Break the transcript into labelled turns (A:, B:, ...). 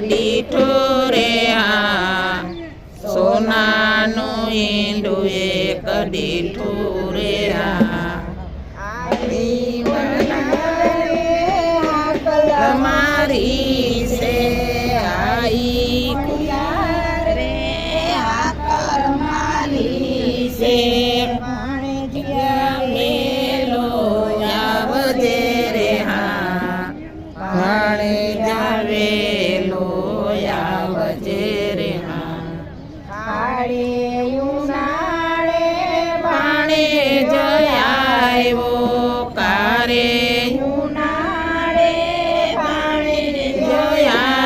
A: દીઠો રે હા સોનાનું ઈંડું એક દીઠું રે હા તમારી છે આઈ કુયા રે આકર મારી છે મેલો આવજે રે હા ભાણે જાવેલો